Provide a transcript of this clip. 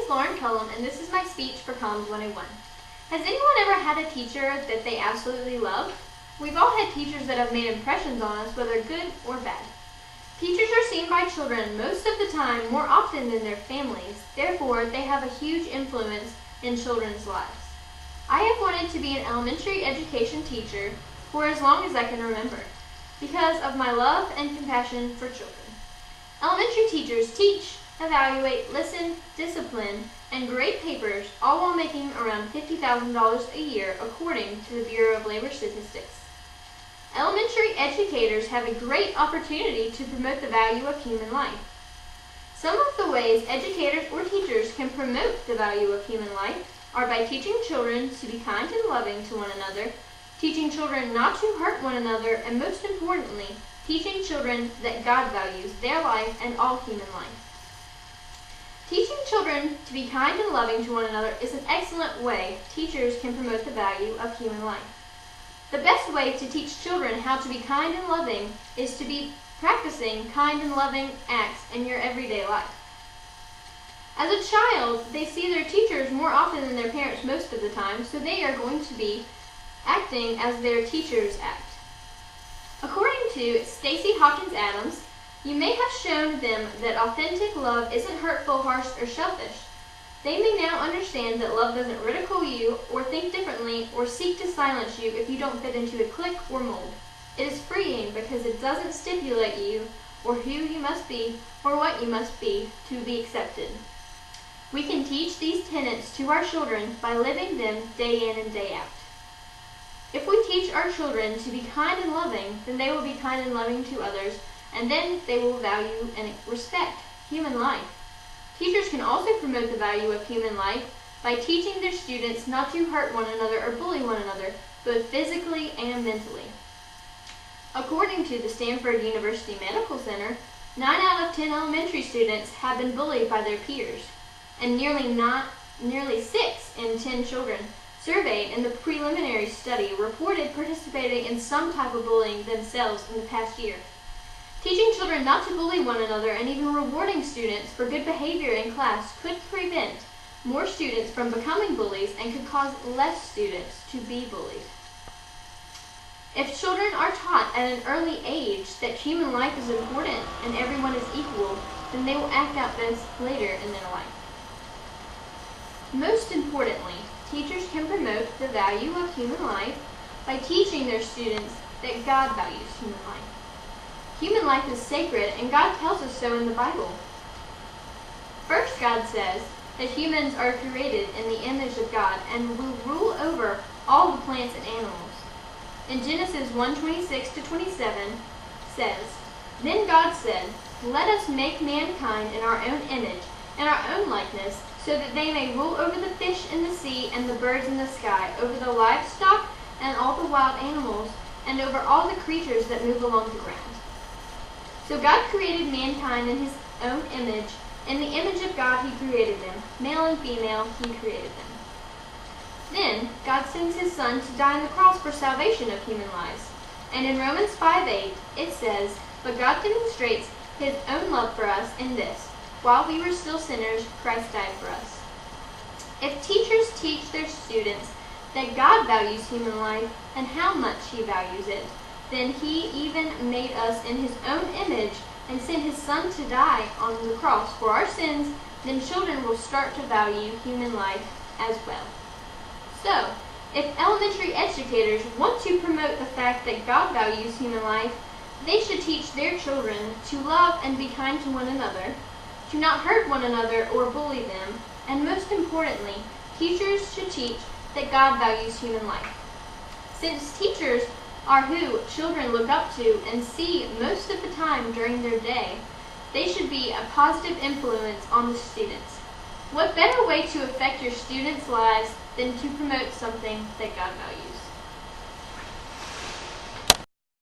is Lauren Cullum, and this is my speech for COMS 101. Has anyone ever had a teacher that they absolutely love? We've all had teachers that have made impressions on us, whether good or bad. Teachers are seen by children most of the time more often than their families. Therefore, they have a huge influence in children's lives. I have wanted to be an elementary education teacher for as long as I can remember, because of my love and compassion for children. Elementary teachers teach, evaluate, listen, discipline, and grade papers, all while making around $50,000 a year according to the Bureau of Labor Statistics. Elementary educators have a great opportunity to promote the value of human life. Some of the ways educators or teachers can promote the value of human life are by teaching children to be kind and loving to one another, teaching children not to hurt one another, and most importantly, teaching children that God values their life and all human life. Teaching children to be kind and loving to one another is an excellent way teachers can promote the value of human life. The best way to teach children how to be kind and loving is to be practicing kind and loving acts in your everyday life. As a child, they see their teachers more often than their parents most of the time, so they are going to be acting as their teachers act. According to Stacy Hawkins Adams, you may have shown them that authentic love isn't hurtful, harsh, or selfish. They may now understand that love doesn't ridicule you or think differently or seek to silence you if you don't fit into a clique or mold. It is freeing because it doesn't stipulate you or who you must be or what you must be to be accepted. We can teach these tenets to our children by living them day in and day out. If we teach our children to be kind and loving, then they will be kind and loving to others, and then they will value and respect human life. Teachers can also promote the value of human life by teaching their students not to hurt one another or bully one another, both physically and mentally. According to the Stanford University Medical Center, 9 out of 10 elementary students have been bullied by their peers, and nearly 6 in 10 children surveyed in the preliminary study reported participating in some type of bullying themselves in the past year. Teaching children not to bully one another and even rewarding students for good behavior in class could prevent more students from becoming bullies and could cause less students to be bullied. If children are taught at an early age that human life is important and everyone is equal, then they will act out this later in their life. Most importantly, teachers can promote the value of human life by teaching their students that God values human life. Human life is sacred, and God tells us so in the Bible. First, God says that humans are created in the image of God and will rule over all the plants and animals. In Genesis 1:26-27 says, "Then God said, 'Let us make mankind in our own image, in our own likeness, so that they may rule over the fish in the sea and the birds in the sky, over the livestock and all the wild animals, and over all the creatures that move along the ground.'" So God created mankind in his own image. In the image of God he created them. Male and female he created them. Then God sends his Son to die on the cross for salvation of human lives. And in Romans 5:8 it says, "But God demonstrates his own love for us in this: while we were still sinners, Christ died for us." If teachers teach their students that God values human life and how much he values it, then he even made us in his own image and sent his Son to die on the cross for our sins, then children will start to value human life as well. So, if elementary educators want to promote the fact that God values human life, they should teach their children to love and be kind to one another, to not hurt one another or bully them, and most importantly, teachers should teach that God values human life. Since teachers are who children look up to and see most of the time during their day, they should be a positive influence on the students. What better way to affect your students' lives than to promote something that God values?